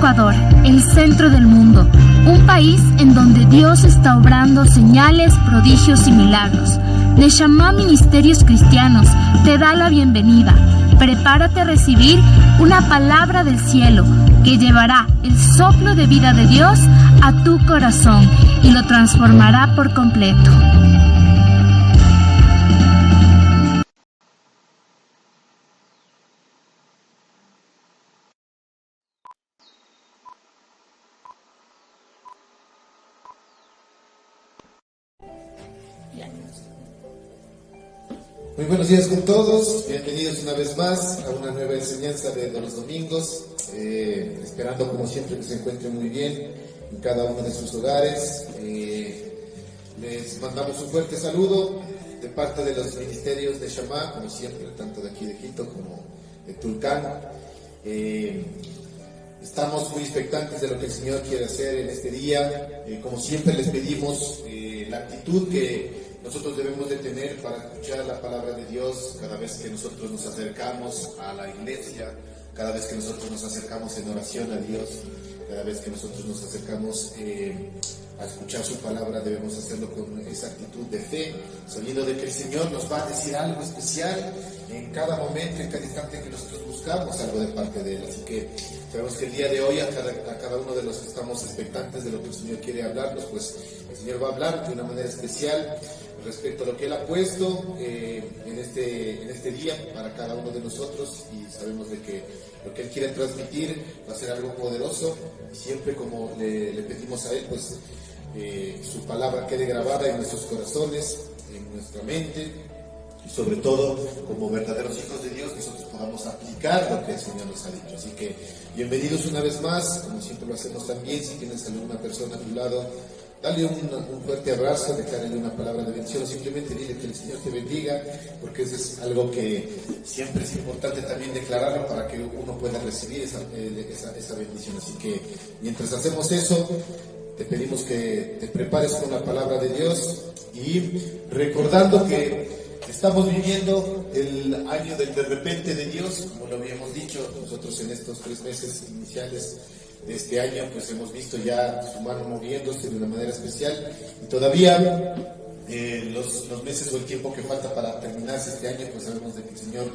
Ecuador, el centro del mundo, un país en donde Dios está obrando señales, prodigios y milagros. Neshama Ministerios Cristianos te da la bienvenida. Prepárate a recibir una palabra del cielo que llevará el soplo de vida de Dios a tu corazón y lo transformará por completo. Muy buenos días con todos, bienvenidos una vez más a una nueva enseñanza de los domingos, esperando como siempre que se encuentren muy bien en cada uno de sus hogares. Les mandamos un fuerte saludo de parte de los ministerios de Neshama, como siempre, tanto de aquí de Quito como de Tulcán. Estamos muy expectantes de lo que el Señor quiere hacer en este día. Como siempre les pedimos la actitud que nosotros debemos de tener para escuchar la palabra de Dios cada vez que nosotros nos acercamos a la iglesia, cada vez que nosotros nos acercamos en oración a Dios, cada vez que nosotros nos acercamos a escuchar su palabra. Debemos hacerlo con esa actitud de fe, sabiendo de que el Señor nos va a decir algo especial en cada momento, en cada instante que nosotros buscamos algo de parte de Él. Así que sabemos que el día de hoy a cada uno de los que estamos expectantes de lo que el Señor quiere hablarnos, pues el Señor va a hablar de una manera especial respecto a lo que Él ha puesto en este día para cada uno de nosotros, y sabemos de que lo que Él quiere transmitir va a ser algo poderoso, y siempre como le pedimos a Él, pues su palabra quede grabada en nuestros corazones, en nuestra mente, y sobre todo como verdaderos hijos de Dios nosotros podamos aplicar lo que el Señor nos ha dicho. Así que bienvenidos una vez más, como siempre lo hacemos también. Si tienes alguna persona a tu lado, dale un fuerte abrazo, declárale una palabra de bendición, o simplemente dile que el Señor te bendiga, porque eso es algo que siempre es importante también declararlo para que uno pueda recibir esa bendición. Así que mientras hacemos eso, te pedimos que te prepares con la palabra de Dios, y recordando que estamos viviendo el año del de repente de Dios, como lo habíamos dicho. Nosotros en estos 3 meses iniciales de este año, pues hemos visto ya su mano moviéndose de una manera especial, y todavía los meses o el tiempo que falta para terminarse este año, pues sabemos de que el Señor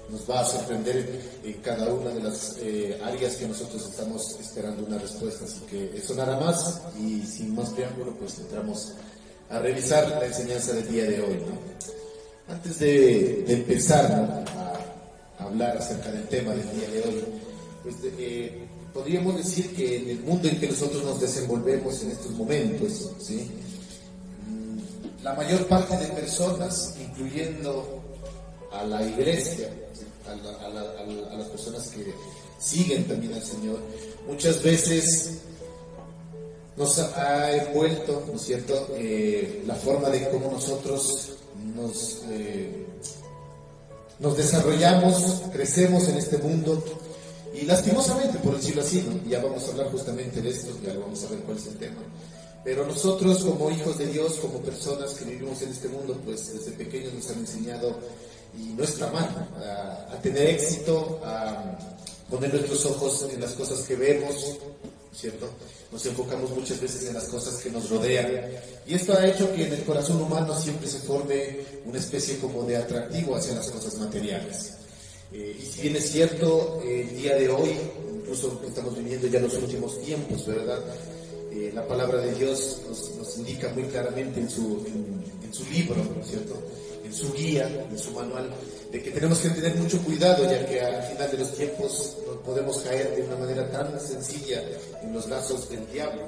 nos va a sorprender en cada una de las áreas que nosotros estamos esperando una respuesta. Así que eso nada más, y sin más preámbulo, pues entramos a revisar la enseñanza del día de hoy, ¿no? Antes de empezar, ¿no?, a hablar acerca del tema del día de hoy, pues podríamos decir que en el mundo en que nosotros nos desenvolvemos en estos momentos, ¿sí?, la mayor parte de personas, incluyendo a la iglesia, ¿sí?, a las personas que siguen también al Señor, muchas veces nos ha envuelto, ¿no es cierto?, la forma de cómo nosotros nos desarrollamos, crecemos en este mundo, y lastimosamente, por decirlo así, ¿no?, ya vamos a hablar justamente de esto, ya vamos a ver cuál es el tema, pero nosotros como hijos de Dios, como personas que vivimos en este mundo, pues desde pequeños nos han enseñado, y no está mal, a tener éxito, a poner nuestros ojos en las cosas que vemos, ¿cierto? Nos enfocamos muchas veces en las cosas que nos rodean, y esto ha hecho que en el corazón humano siempre se forme una especie como de atractivo hacia las cosas materiales. Y si bien es cierto, el día de hoy, incluso estamos viviendo ya los últimos tiempos, ¿verdad? La palabra de Dios nos indica muy claramente en su libro, ¿no es cierto?, en su guía, en su manual, de que tenemos que tener mucho cuidado, ya que al final de los tiempos no podemos caer de una manera tan sencilla en los lazos del diablo.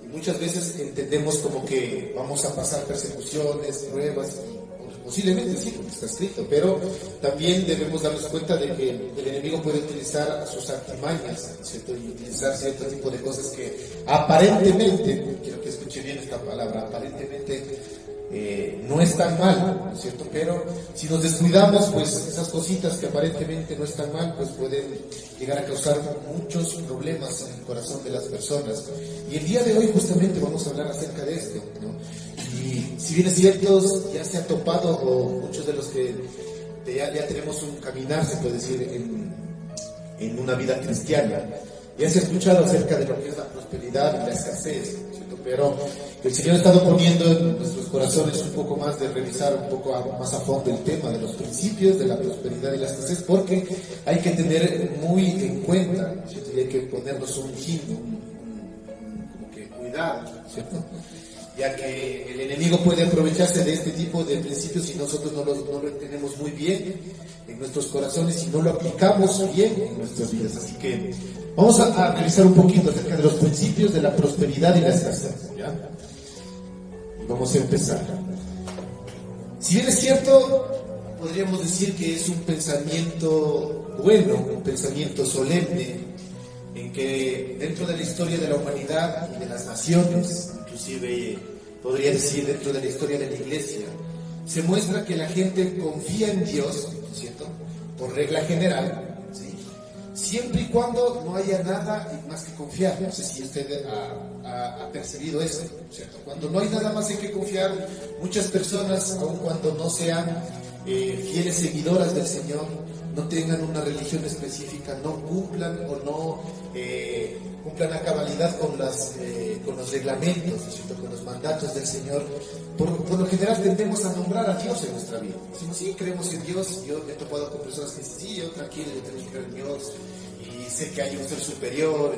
Y muchas veces entendemos como que vamos a pasar persecuciones, pruebas, y posiblemente sí, porque está escrito, pero también debemos darnos cuenta de que el enemigo puede utilizar sus artimañas, ¿cierto?, y utilizar cierto tipo de cosas que aparentemente, quiero que escuche bien esta palabra, aparentemente no es tan mal, ¿no es cierto? Pero si nos descuidamos, pues esas cositas que aparentemente no están mal, pues pueden llegar a causar muchos problemas en el corazón de las personas. Y el día de hoy justamente vamos a hablar acerca de esto, ¿no? Y si bien es cierto, ya se ha topado, o muchos de los que ya tenemos un caminar, se puede decir, en una vida cristiana, Ya se ha escuchado acerca de lo que es la prosperidad y la escasez, ¿cierto? Pero el Señor ha estado poniendo en nuestros corazones un poco más de revisar un poco más a fondo el tema de los principios de la prosperidad y la escasez, porque hay que tener muy en cuenta, ¿cierto? Y hay que ponernos un como que cuidado, ¿cierto? Ya que el enemigo puede aprovecharse de este tipo de principios si nosotros no lo entendemos muy bien en nuestros corazones y no lo aplicamos bien en nuestras vidas. Así que vamos a revisar un poquito acerca de los principios de la prosperidad y la escasez, ¿ya? Y vamos a empezar. Si bien es cierto, podríamos decir que es un pensamiento bueno, un pensamiento solemne, en que dentro de la historia de la humanidad y de las naciones, inclusive podría decir dentro de la historia de la iglesia, se muestra que la gente confía en Dios, ¿no es cierto?, por regla general, ¿sí?, siempre y cuando no haya nada más que confiar. No sé si usted ha percibido eso, ¿cierto? Cuando no hay nada más en que confiar, muchas personas, aun cuando no sean fieles seguidoras del Señor, no tengan una religión específica, no cumplan o no cumplan a cabalidad con los reglamentos, ¿cierto?, con los mandatos del Señor. Por lo general tendemos a nombrar a Dios en nuestra vida. Decimos, sí, creemos en Dios. Yo me he topado con personas que dicen, sí, yo tranquilo, yo tengo que creer en Dios y sé que hay un ser superior,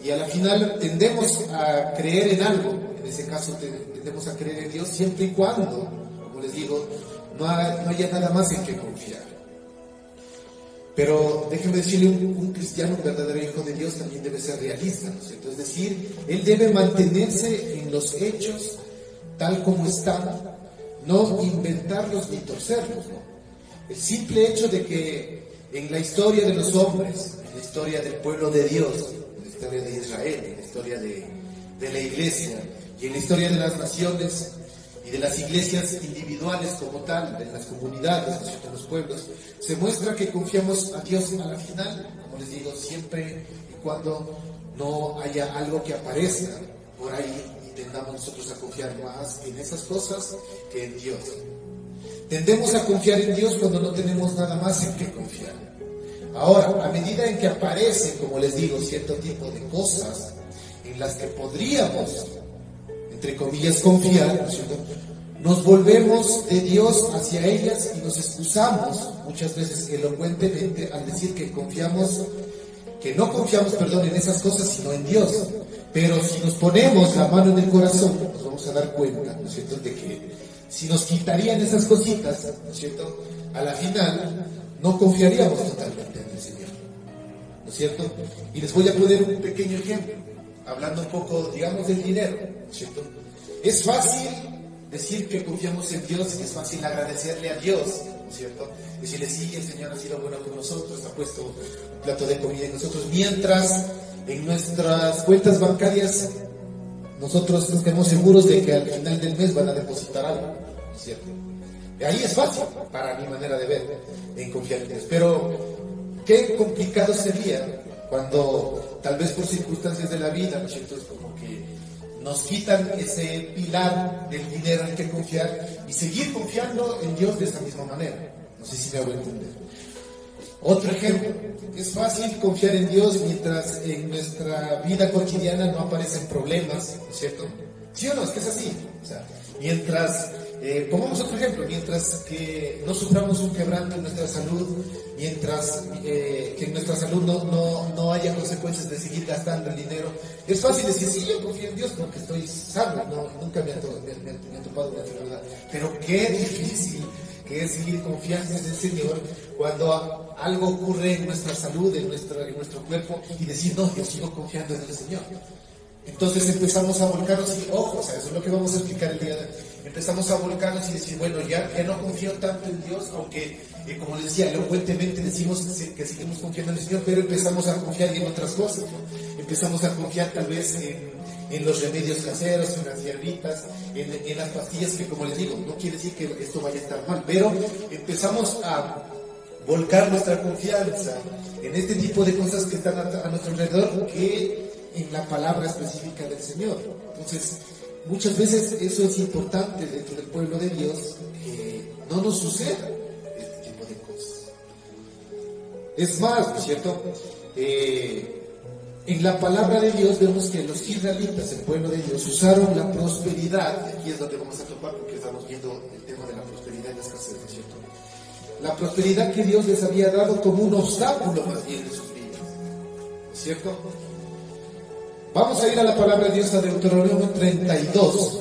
y a la final tendemos a creer en algo. En ese caso tendemos a creer en Dios siempre y cuando, como les digo, no haya nada más en que confiar. Pero déjenme decirle, un cristiano, un verdadero hijo de Dios, también debe ser realista, ¿no es cierto? Es decir, él debe mantenerse en los hechos tal como están, no inventarlos ni torcerlos, ¿no? El simple hecho de que en la historia de los hombres, en la historia del pueblo de Dios, en la historia de Israel, en la historia de la iglesia y en la historia de las naciones y de las iglesias individuales como tal, de las comunidades, de los pueblos, se muestra que confiamos a Dios a la final, como les digo, siempre y cuando no haya algo que aparezca por ahí y tendamos nosotros a confiar más en esas cosas que en Dios. Tendemos a confiar en Dios cuando no tenemos nada más en que confiar. Ahora, a medida en que aparecen, como les digo, cierto tipo de cosas en las que podríamos, entre comillas, confiar, ¿no es cierto?, nos volvemos de Dios hacia ellas y nos excusamos muchas veces elocuentemente al decir que no confiamos en esas cosas, sino en Dios. Pero si nos ponemos la mano en el corazón, nos vamos a dar cuenta, ¿no es cierto?, de que si nos quitarían esas cositas, ¿no es cierto?, a la final no confiaríamos totalmente en el Señor, ¿no es cierto? Y les voy a poner un pequeño ejemplo, hablando un poco, digamos, del dinero, ¿no es cierto? Es fácil decir que confiamos en Dios, es fácil agradecerle a Dios, ¿no es cierto? Decirle, sí, el Señor ha sido bueno con nosotros, ha puesto un plato de comida en nosotros, mientras en nuestras cuentas bancarias nosotros estemos seguros de que al final del mes van a depositar algo, ¿no es cierto? Y ahí es fácil, para mi manera de ver, en confiar en Dios. Pero qué complicado sería cuando, tal vez por circunstancias de la vida, ¿no es cierto?, es como que nos quitan ese pilar del dinero en que confiar y seguir confiando en Dios de esa misma manera. No sé si me hago entender. Otro ejemplo, es fácil confiar en Dios mientras en nuestra vida cotidiana no aparecen problemas, ¿no es cierto? ¿Sí o no? Es que es así. O sea, mientras, pongamos otro ejemplo, mientras que no suframos un quebranto en nuestra salud, mientras que en nuestra salud no haya consecuencias de seguir gastando el dinero, es fácil decir, sí, yo confío en Dios porque estoy sano, nunca me ha topado una enfermedad. Pero qué difícil que es seguir confiando en el Señor cuando algo ocurre en nuestra salud, en nuestro cuerpo, y decir, no, yo sigo confiando en el Señor. Entonces empezamos a volcarnos y, ojo, o sea, eso es lo que vamos a explicar el día de hoy. Empezamos a volcarnos y decir, bueno, ya no confío tanto en Dios, aunque, como les decía, elocuentemente decimos que seguimos confiando en el Señor, pero empezamos a confiar en otras cosas, ¿no? Empezamos a confiar tal vez en los remedios caseros, en las hierbitas, en las pastillas, que como les digo, no quiere decir que esto vaya a estar mal, pero empezamos a volcar nuestra confianza en este tipo de cosas que están a nuestro alrededor, que en la palabra específica del Señor. Entonces, muchas veces eso es importante dentro del pueblo de Dios, que no nos suceda este tipo de cosas. Es más, ¿no es cierto? En la palabra de Dios vemos que los israelitas, el pueblo de Dios, usaron la prosperidad, y aquí es donde vamos a topar porque estamos viendo el tema de la prosperidad y la escasez, ¿no es cierto? La prosperidad que Dios les había dado como un obstáculo más bien de sus vidas, ¿no es cierto? Vamos a ir a la palabra de Dios, a Deuteronomio 32,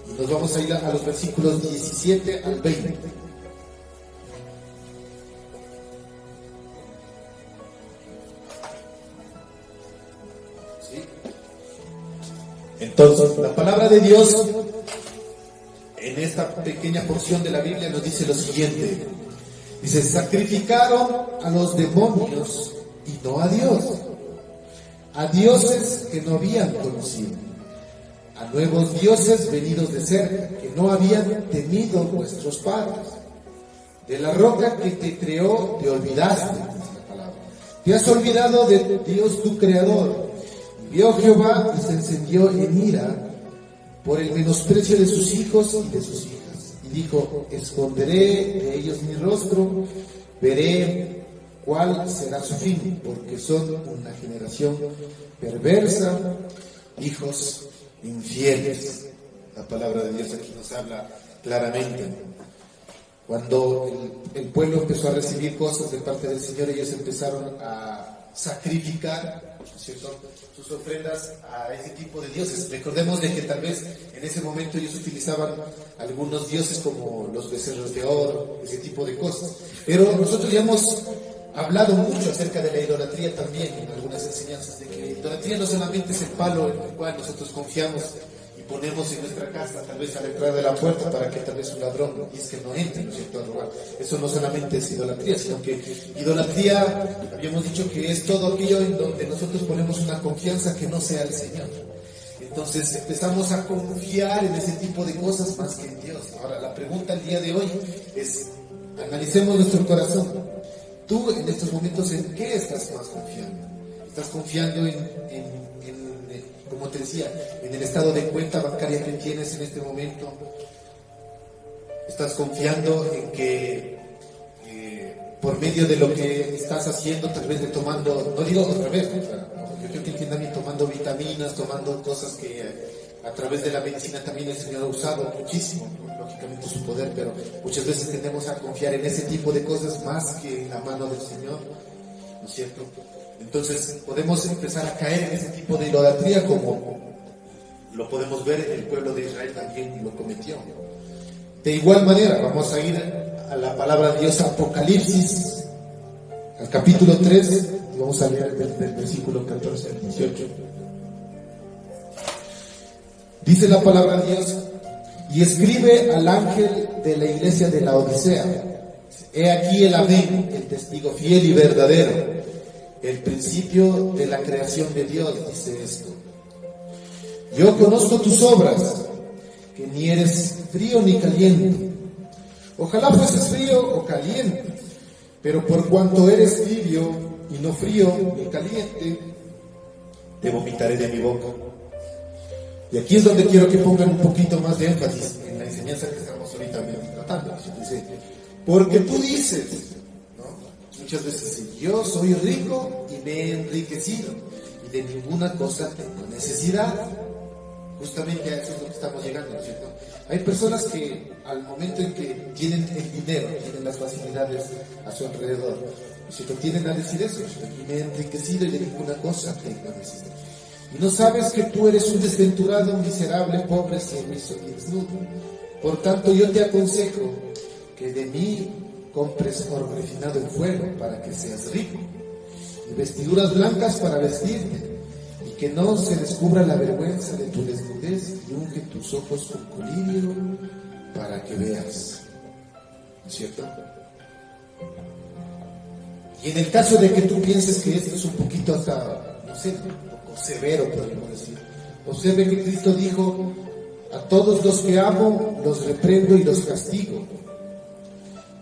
y nos vamos a ir a los versículos 17 al 20. Entonces, la palabra de Dios en esta pequeña porción de la Biblia nos dice lo siguiente. Dice, sacrificaron a los demonios y no a Dios, a dioses que no habían conocido, a nuevos dioses venidos de cerca, que no habían temido vuestros padres. De la roca que te creó te olvidaste, dice la palabra. Te has olvidado de Dios tu creador. Vio Jehová y se encendió en ira por el menosprecio de sus hijos y de sus hijas. Y dijo, esconderé de ellos mi rostro, veré cuál será su fin, porque son una generación perversa, hijos infieles. La palabra de Dios aquí nos habla claramente. Cuando el pueblo empezó a recibir cosas de parte del Señor, ellos empezaron a sacrificar, ¿cierto?, sus ofrendas a ese tipo de dioses. Recordemos de que tal vez en ese momento ellos utilizaban algunos dioses como los becerros de oro, ese tipo de cosas. Pero nosotros ya hemos hablado mucho acerca de la idolatría también en algunas enseñanzas, de que la idolatría no solamente es el palo en el cual nosotros confiamos y ponemos en nuestra casa, tal vez a la entrada de la puerta, para que tal vez un ladrón, y es que no entre, ¿no es cierto?, a robar. Eso no solamente es idolatría, sino que idolatría, habíamos dicho que es todo aquello en donde nosotros ponemos una confianza que no sea el Señor. Entonces empezamos a confiar en ese tipo de cosas más que en Dios. Ahora, la pregunta el día de hoy es, analicemos nuestro corazón. Tú en estos momentos, ¿en qué estás más confiando? ¿Estás confiando como te decía, en el estado de cuenta bancaria que tienes en este momento? ¿Estás confiando en que por medio de lo que estás haciendo, tal vez de tomando, no digo otra vez, yo creo que entiendan bien, tomando vitaminas, tomando cosas que a través de la medicina también el Señor ha usado muchísimo, lógicamente su poder, pero muchas veces tendemos a confiar en ese tipo de cosas más que en la mano del Señor, ¿no es cierto? Entonces podemos empezar a caer en ese tipo de idolatría, como lo podemos ver, el pueblo de Israel también lo cometió. De igual manera, vamos a ir a la palabra de Dios, Apocalipsis, al capítulo 3, y vamos a leer del versículo 14 al 18. Dice la palabra de Dios, y escribe al ángel de la iglesia de la Odisea, he aquí el amén, el testigo fiel y verdadero, el principio de la creación de Dios, dice esto. Yo conozco tus obras, que ni eres frío ni caliente. Ojalá fueses frío o caliente, pero por cuanto eres tibio y no frío ni caliente, te vomitaré de mi boca. Y aquí es donde quiero que pongan un poquito más de énfasis en la enseñanza que estamos ahorita tratando. Dice, porque tú dices, muchas veces, yo soy rico y me he enriquecido y de ninguna cosa tengo necesidad. Justamente a eso es lo que estamos llegando, ¿no es cierto? Hay personas que al momento en que tienen el dinero, tienen las facilidades a su alrededor, ¿no es cierto?, tienden a decir eso, y me he enriquecido y de ninguna cosa tengo necesidad. Y no sabes que tú eres un desventurado, un miserable, pobre, cenizo y desnudo. Por tanto, yo te aconsejo que de mí compres oro refinado en fuego para que seas rico, y vestiduras blancas para vestirte, y que no se descubra la vergüenza de tu desnudez, y unge tus ojos con colirio para que veas. ¿No es cierto? Y en el caso de que tú pienses que esto es un poquito hasta, no sé, un poco severo, podríamos decir, observe que Cristo dijo, a todos los que amo los reprendo y los castigo.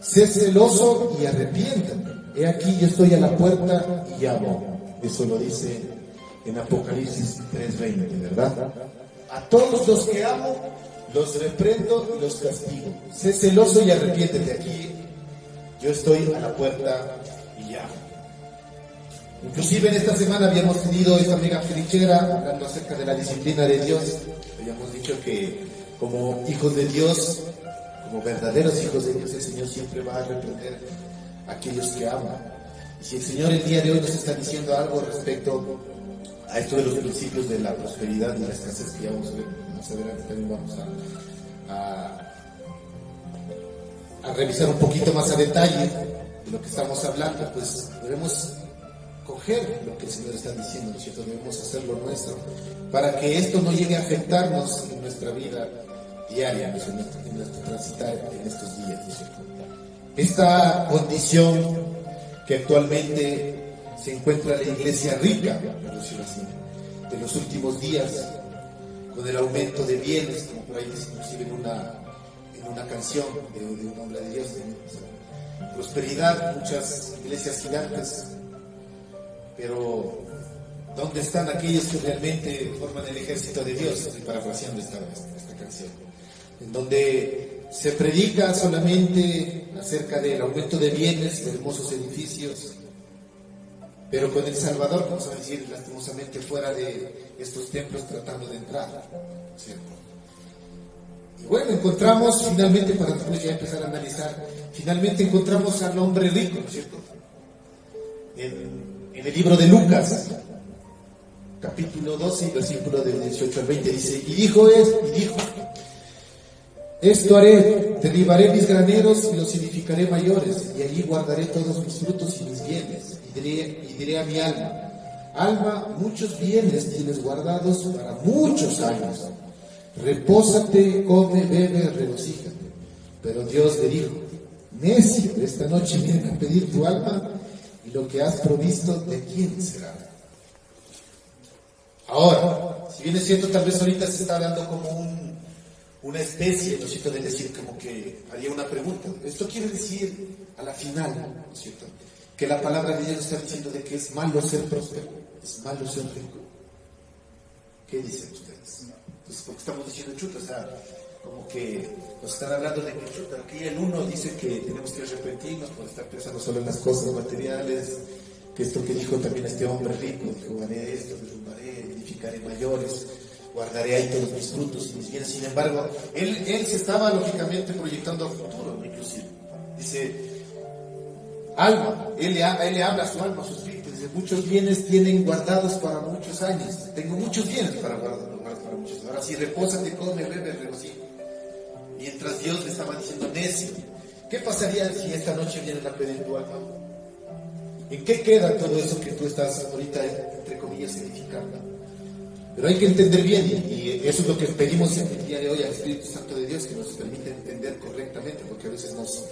Sé celoso y arrepiéntate. He aquí yo estoy a la puerta y llamo. Eso lo dice en Apocalipsis 3:20, ¿verdad? A todos los que amo los reprendo y los castigo. Sé celoso y arrepiéntete. Aquí yo estoy a la puerta y llamo. Inclusive en esta semana habíamos tenido esta mega trinchera hablando acerca de la disciplina de Dios. Habíamos dicho que como hijos de Dios, como verdaderos hijos de Dios, el Señor siempre va a reprender a aquellos que aman. Y si el Señor el día de hoy nos está diciendo algo respecto a esto de los principios de la prosperidad y la escasez, que ya vamos a ver más adelante, también vamos a revisar un poquito más a detalle de lo que estamos hablando, pues debemos coger lo que el Señor está diciendo, ¿no es cierto? Debemos hacerlo nuestro, para que esto no llegue a afectarnos en nuestra vida diaria, en nuestro transitar en estos días, ¿no es cierto? Esta condición que actualmente se encuentra la iglesia rica, por decirlo así, de los últimos días, con el aumento de bienes, como por ahí dice inclusive en una canción de un hombre de Dios, prosperidad, muchas iglesias gigantes, pero ¿dónde están aquellos que realmente forman el ejército de Dios? Estoy parafraseando esta canción, en donde se predica solamente acerca del aumento de bienes, de hermosos edificios, pero con el Salvador, vamos a decir, lastimosamente fuera de estos templos tratando de entrar, ¿cierto? Y bueno, encontramos finalmente, para después ya empezar a analizar, finalmente encontramos al hombre rico, ¿no es cierto? En el libro de Lucas, capítulo 12, versículo del 18 al 20, dice, y dijo, esto haré, derribaré mis graneros y los edificaré mayores, y allí guardaré todos mis frutos y mis bienes, y diré a mi alma, muchos bienes tienes guardados para muchos años, repósate, come, bebe, regocíjate. Pero Dios le dijo, necio, esta noche vienen a pedir tu alma, y lo que has provisto, ¿de quién será? Ahora, si bien es cierto, tal vez ahorita se está hablando como una especie, ¿no es cierto?, de decir como que haría una pregunta. Esto quiere decir, a la final, ¿no es cierto?, que la palabra de Dios está diciendo de que es malo ser próspero, es malo ser rico. ¿Qué dicen ustedes? Entonces, porque estamos diciendo chuta, o sea, como que nos están hablando de que chuta, aquí el uno dice que tenemos que arrepentirnos por estar pensando solo en las cosas materiales, que esto que dijo también este hombre rico, dijo, haré esto, derrumbaré, edificaré mayores, guardaré ahí todos mis frutos y mis bienes. Sin embargo, él se estaba lógicamente proyectando al futuro, inclusive. Dice, alma, él le habla a su alma, a su espíritu, dice, muchos bienes tienen guardados para muchos años, tengo muchos bienes para guardar para muchos años. Ahora sí, repósate, come, bebe, regocíjate. Mientras Dios le estaba diciendo, necio, ¿qué pasaría si esta noche vienen a pedir tu alma? ¿En qué queda todo eso que tú estás ahorita, entre comillas, edificando? Pero hay que entender bien, y eso es lo que pedimos en el día de hoy al Espíritu Santo de Dios, que nos permite entender correctamente, porque a veces nos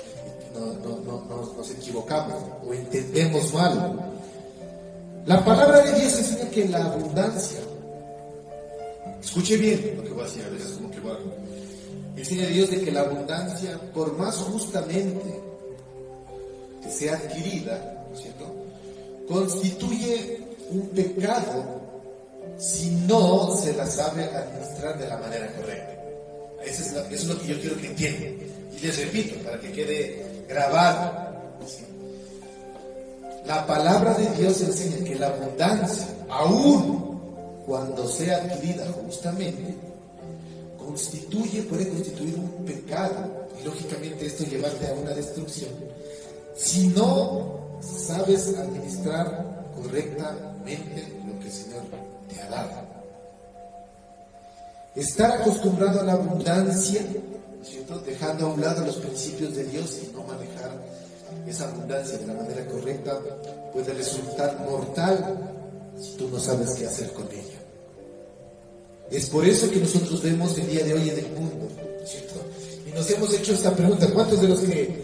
equivocamos o entendemos mal. La palabra de Dios enseña que la abundancia, escuche bien lo que voy a decir, a veces como que enseña a Dios de que la abundancia, por más justamente que sea adquirida, ¿no es cierto?, constituye un pecado si no se la sabe administrar de la manera correcta. Eso es lo que yo quiero que entiendan. Y les repito, para que quede grabado, ¿sí? La palabra de Dios enseña que la abundancia, aún cuando sea adquirida justamente, puede constituir un pecado, y lógicamente esto llevarte a una destrucción si no sabes administrar correctamente lo que el Señor te ha dado. Estar acostumbrado a la abundancia, ¿cierto?, dejando a un lado los principios de Dios y no manejar esa abundancia de la manera correcta, puede resultar mortal si tú no sabes qué hacer con ella. Es por eso que nosotros vemos el día de hoy en el mundo, ¿cierto?, y nos hemos hecho esta pregunta. ¿Cuántos de los que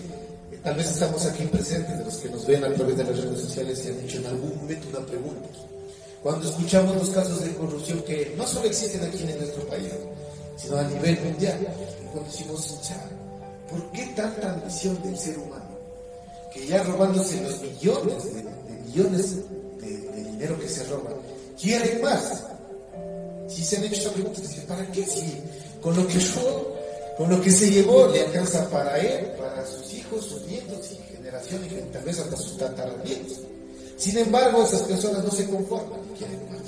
tal vez estamos aquí presentes, de los que nos ven a través de las redes sociales, se han hecho en algún momento una pregunta? Cuando escuchamos los casos de corrupción que no solo existen aquí en nuestro país, sino a nivel mundial, y cuando decimos, ¿por qué tanta ambición del ser humano? Que ya robándose los millones de dinero que se roban, quieren más. Si se han hecho esa pregunta, ¿para qué? Si con lo que robó, con lo que se llevó, le alcanza para él, para sus hijos, sus nietos y generaciones, y tal vez hasta sus tataranietos. Sin embargo, esas personas no se conforman y quieren más.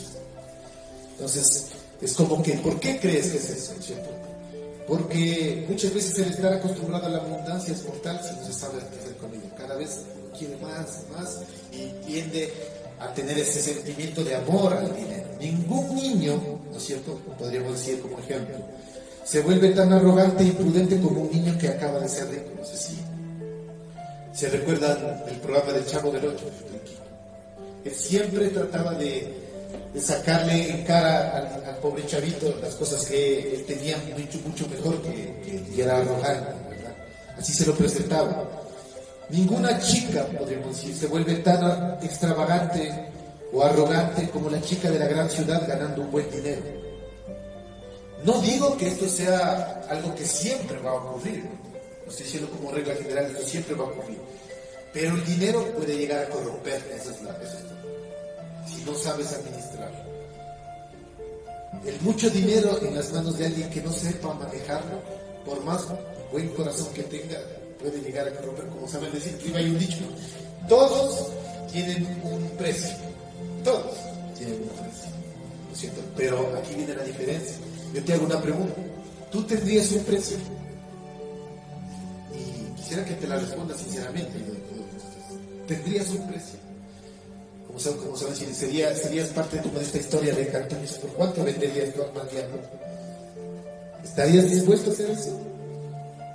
Entonces, es como que, ¿por qué crees que es eso? ¿Cierto? Porque muchas veces el estar acostumbrado a la abundancia es mortal si no se sabe qué hacer con ello. Cada vez quiere más, más, y tiende a tener ese sentimiento de amor al dinero. Ningún niño, ¿no es cierto?, podríamos decir como ejemplo, se vuelve tan arrogante e imprudente como un niño que acaba de ser rico. No sé si se recuerdan el programa del Chavo del Ocho. Él siempre trataba de sacarle en cara al pobre chavito las cosas que él tenía mucho mejor que era arrogante, ¿verdad? Así se lo presentaba. Ninguna chica, podríamos decir, se vuelve tan extravagante o arrogante como la chica de la gran ciudad ganando un buen dinero. No digo que esto sea algo que siempre va a ocurrir, no estoy diciendo como regla general, esto siempre va a ocurrir, pero el dinero puede llegar a corromper, eso es si no sabes administrar. El mucho dinero en las manos de alguien que no sepa manejarlo, por más buen corazón que tenga, puede llegar a corromper. Como saben decir, que hay un dicho, todos tienen un precio, todos tienen un precio, ¿no es cierto? Pero aquí viene la diferencia. Yo te hago una pregunta, ¿tú tendrías un precio? Y quisiera que te la respondas sinceramente. ¿Tendrías un precio? Como saben, si serías parte de esta historia de Cantones, ¿por cuánto venderías tu alma al diablo? ¿Estarías dispuesto a hacer eso?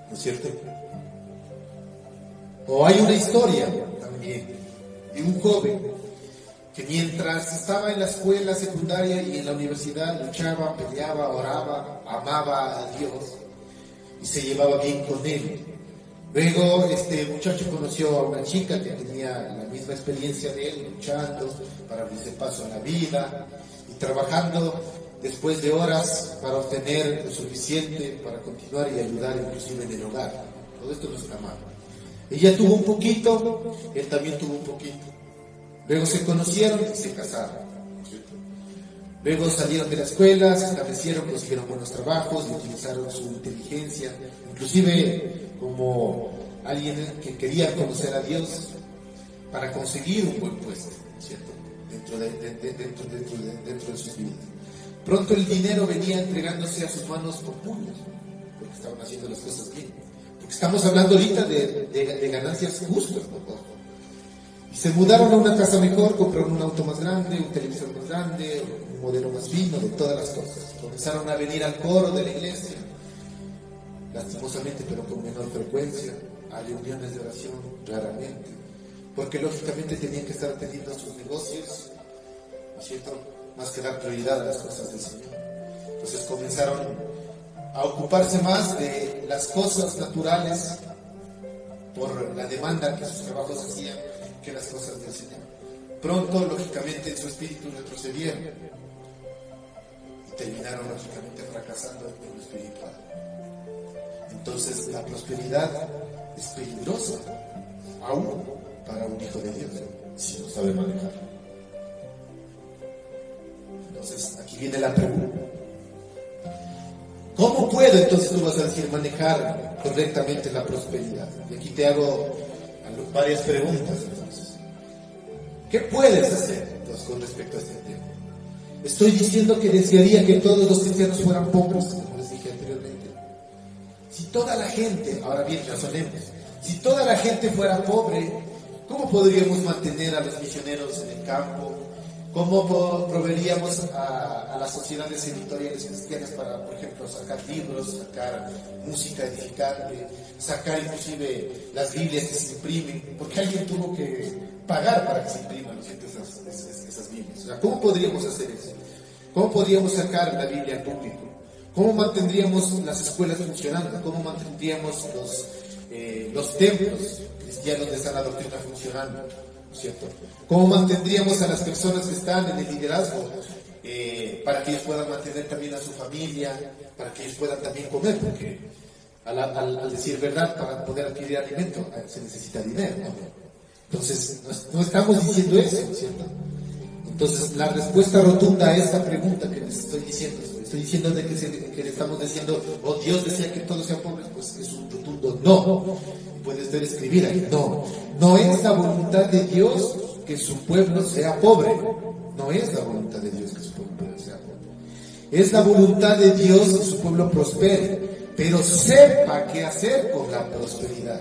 ¿No es cierto? O hay una historia también de un joven que mientras estaba en la escuela secundaria y en la universidad luchaba, peleaba, oraba, amaba a Dios y se llevaba bien con él. Luego este muchacho conoció a una chica que tenía la misma experiencia de él, luchando para abrirse paso en la vida y trabajando después de horas para obtener lo suficiente para continuar y ayudar inclusive en el hogar. Todo esto no está mal. Ella tuvo un poquito, él también tuvo un poquito. Luego se conocieron y se casaron, ¿cierto? Luego salieron de la escuela, se establecieron, consiguieron buenos trabajos, utilizaron su inteligencia, inclusive como alguien que quería conocer a Dios para conseguir un buen puesto, ¿cierto? Dentro de sus vidas. Pronto el dinero venía entregándose a sus manos por puños, porque estaban haciendo las cosas bien. Porque estamos hablando ahorita de ganancias justas, ¿no? Y se mudaron a una casa mejor, compraron un auto más grande, un televisor más grande, un modelo más fino, de todas las cosas. Comenzaron a venir al coro de la iglesia, lastimosamente, pero con menor frecuencia, a reuniones de oración raramente, porque lógicamente tenían que estar atendiendo a sus negocios, ¿no es cierto?, más que dar prioridad a las cosas del Señor. Entonces comenzaron a ocuparse más de las cosas naturales por la demanda que sus trabajos hacían que las cosas del Señor. Pronto, lógicamente, en su espíritu retrocedieron y terminaron, lógicamente, fracasando en lo espiritual. Entonces, la prosperidad es peligrosa, aún para un hijo de Dios, si no sabe manejar. Entonces, aquí viene la pregunta. ¿Cómo puedo, entonces tú vas a decir, manejar correctamente la prosperidad? Y aquí te hago varias preguntas, entonces. ¿Qué puedes hacer, entonces, con respecto a este tema? Estoy diciendo que desearía que todos los cristianos fueran pobres, como les dije anteriormente. Si toda la gente, ahora bien, razonemos, si toda la gente fuera pobre, ¿cómo podríamos mantener a los misioneros en el campo? ¿Cómo proveeríamos a las sociedades editoriales cristianas para, por ejemplo, sacar libros, sacar música edificante, sacar inclusive las Biblias que se imprimen? Porque alguien tuvo que pagar para que se impriman, ¿no es cierto?, esas Biblias. O sea, ¿cómo podríamos hacer eso? ¿Cómo podríamos sacar la Biblia al público? ¿Cómo mantendríamos las escuelas funcionando? ¿Cómo mantendríamos los templos cristianos de sana doctrina funcionando? ¿Cierto? ¿Cómo mantendríamos a las personas que están en el liderazgo para que ellos puedan mantener también a su familia, para que ellos puedan también comer? Porque al decir verdad, para poder adquirir alimento se necesita dinero, ¿no? Entonces, no estamos diciendo eso, ¿cierto? Entonces, la respuesta rotunda a esta pregunta que les estoy diciendo de que le estamos diciendo, oh, Dios desea que todos sean pobres, pues es un rotundo no. Puedes ver escribir ahí, no es la voluntad de Dios que su pueblo sea pobre. No es la voluntad de Dios que su pueblo sea pobre. Es la voluntad de Dios que su pueblo prospere, pero sepa qué hacer con la prosperidad.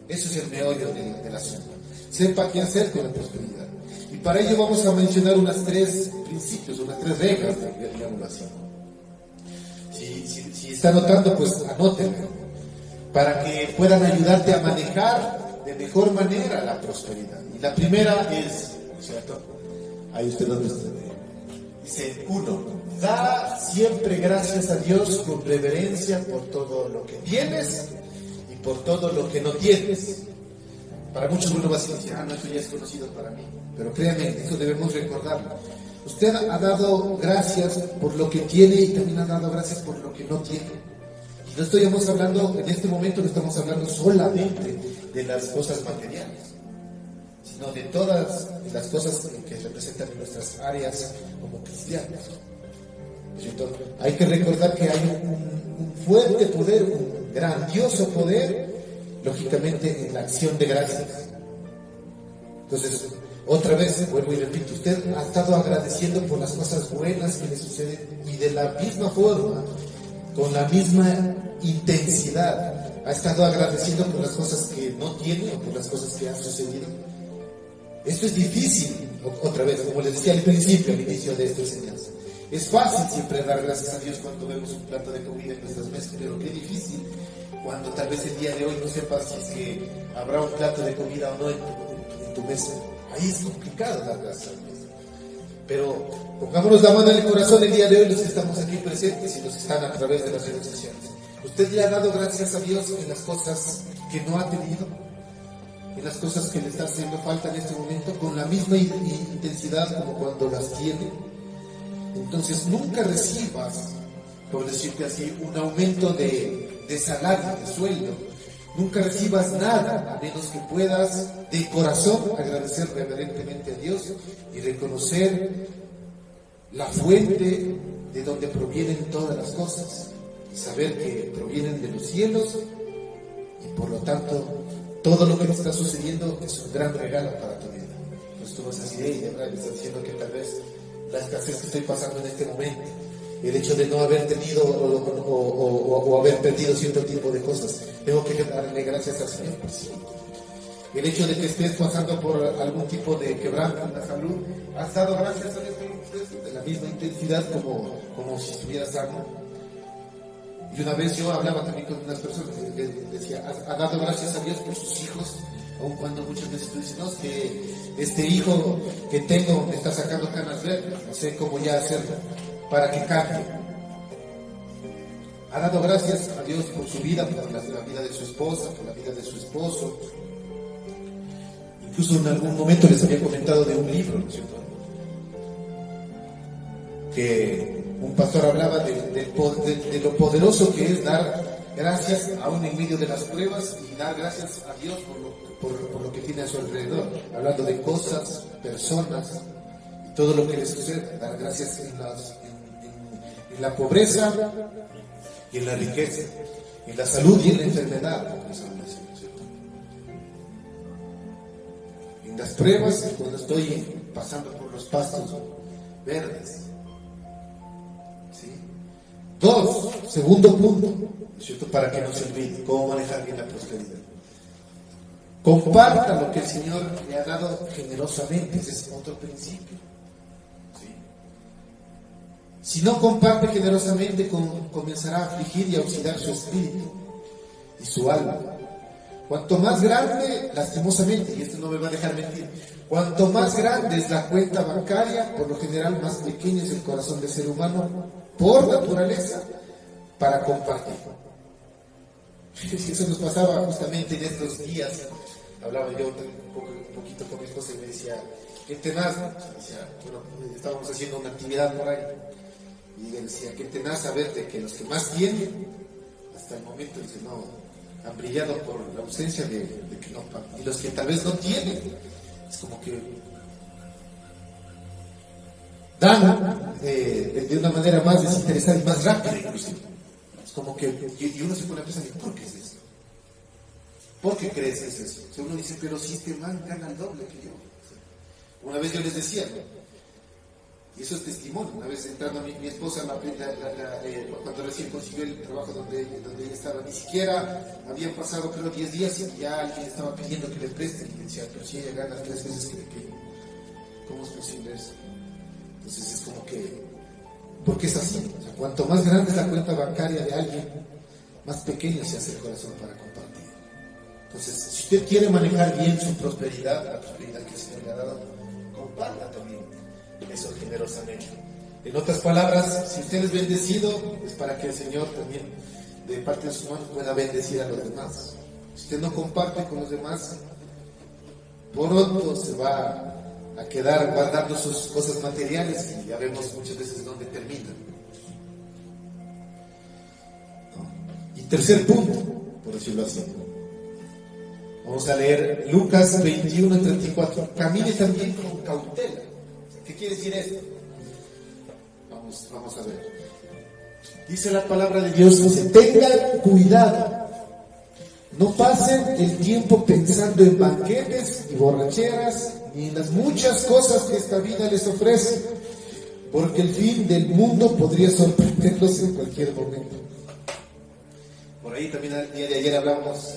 Eso es el meollo del asunto. Sepa qué hacer con la prosperidad. Y para ello vamos a mencionar unas 3 principios, unas 3 reglas, digámoslo así. Si está anotando, pues anótenlo, para que puedan ayudarte a manejar de mejor manera la prosperidad. Y la primera es, ¿cierto? Ahí usted donde está. Dice, 1, da siempre gracias a Dios con reverencia por todo lo que tienes y por todo lo que no tienes. Para muchos uno va a decir, no, eso ya es conocido para mí. Pero créanme, eso debemos recordarlo. Usted ha dado gracias por lo que tiene y también ha dado gracias por lo que no tiene. Y no estamos hablando, en este momento no estamos hablando solamente de las cosas materiales, sino de todas las cosas que representan en nuestras áreas como cristianos. Entonces, hay que recordar que hay un fuerte poder, un grandioso poder, lógicamente en la acción de gracias. Entonces, otra vez, vuelvo y repito, usted ha estado agradeciendo por las cosas buenas que le suceden y de la misma forma, con la misma intensidad, ha estado agradeciendo por las cosas que no tiene o por las cosas que han sucedido. Esto es difícil, otra vez, como les decía al principio, al inicio de esta enseñanza. Es fácil siempre dar gracias a Dios cuando vemos un plato de comida en nuestras mesas, pero qué difícil cuando tal vez el día de hoy no sepas si es que habrá un plato de comida o no en tu mesa. Ahí es complicado dar gracias a Dios. Pero pongámonos la mano en el corazón el día de hoy, los que estamos aquí presentes y los que están a través de las redes sociales. ¿Usted le ha dado gracias a Dios en las cosas que no ha tenido? ¿En las cosas que le está haciendo falta en este momento? ¿Con la misma intensidad como cuando las tiene? Entonces nunca recibas, por decirte así, un aumento de salario, de sueldo. Nunca recibas nada, a menos que puedas de corazón agradecer reverentemente a Dios y reconocer la fuente de donde provienen todas las cosas. Y saber que provienen de los cielos y por lo tanto todo lo que te está sucediendo es un gran regalo para tu vida. Pues tú vas a decir, de verdad me está diciendo que tal vez la escasez que estoy pasando en este momento, el hecho de no haber tenido o haber perdido cierto tipo de cosas, tengo que darle gracias al Señor. Pues sí. El hecho de que estés pasando por algún tipo de quebranto en la salud, has dado gracias a Dios de la misma intensidad como si estuvieras sano. Y una vez yo hablaba también con unas personas y decía, ha dado gracias a Dios por sus hijos, aun cuando muchas veces tú dices, no, es que este hijo que tengo me está sacando canas verdes, no sé cómo ya hacerlo para que cambie. Ha dado gracias a Dios por su vida, por la vida de su esposa, por la vida de su esposo. Incluso en algún momento les había comentado de un libro, ¿no es cierto?, que un pastor hablaba de lo poderoso que es dar gracias aún en medio de las pruebas y dar gracias a Dios por lo que tiene a su alrededor, hablando de cosas, personas y todo lo que le sucede, dar gracias en la pobreza y en la riqueza, en la salud y en la enfermedad, en las pruebas y cuando estoy pasando por los pastos verdes. Dos, segundo punto, ¿cierto?, para que no se olvide cómo manejar bien la prosperidad. Comparta lo que el Señor le ha dado generosamente, ese es otro principio. ¿Sí? Si no comparte generosamente, comenzará a afligir y a oxidar su espíritu y su alma. Cuanto más grande, lastimosamente, y esto no me va a dejar mentir, cuanto más grande es la cuenta bancaria, por lo general más pequeño es el corazón del ser humano, por naturaleza, para compartir. Eso nos pasaba justamente en estos días. Hablaba yo un poquito con mi esposa y me decía, ¿qué tenaz? Decía, bueno, estábamos haciendo una actividad por ahí y él decía, ¿qué tenaz saber de que los que más tienen hasta el momento, dice, no, han brillado por la ausencia de que no pagan, y los que tal vez no tienen, es como que dan de una manera más desinteresada y más rápida inclusive. Es como que, y uno se pone a pensar, ¿por qué es eso? ¿Por qué crees que es eso? O sea, uno dice, pero si este man gana el doble que yo. Una vez yo les decía, y eso es testimonio, una vez entrando mi esposa, cuando recién consiguió el trabajo donde ella estaba, ni siquiera habían pasado creo 10 días y ya alguien estaba pidiendo que le presten, y decía, pero si ella gana 3 veces que ¿cómo es posible eso? Entonces es como que, ¿por qué es así? O sea, cuanto más grande es la cuenta bancaria de alguien, más pequeño se hace el corazón para compartir. Entonces, si usted quiere manejar bien su prosperidad, la prosperidad que el Señor le ha dado, comparta también eso generosamente. En otras palabras, si usted es bendecido, es para que el Señor también, de parte de sus manos, pueda bendecir a los demás. Si usted no comparte con los demás, pronto se va a quedar guardando sus cosas materiales y ya vemos muchas veces dónde terminan. ¿No? Y tercer punto, por decirlo así. Vamos a leer Lucas 21:34. Camine también con cautela. ¿Qué quiere decir esto? Vamos a ver. Dice la palabra de Dios, dice, tengan cuidado. No pasen el tiempo pensando en banquetes y borracheras, ni en las muchas cosas que esta vida les ofrece, porque el fin del mundo podría sorprenderlos en cualquier momento. Por ahí también el día de ayer hablamos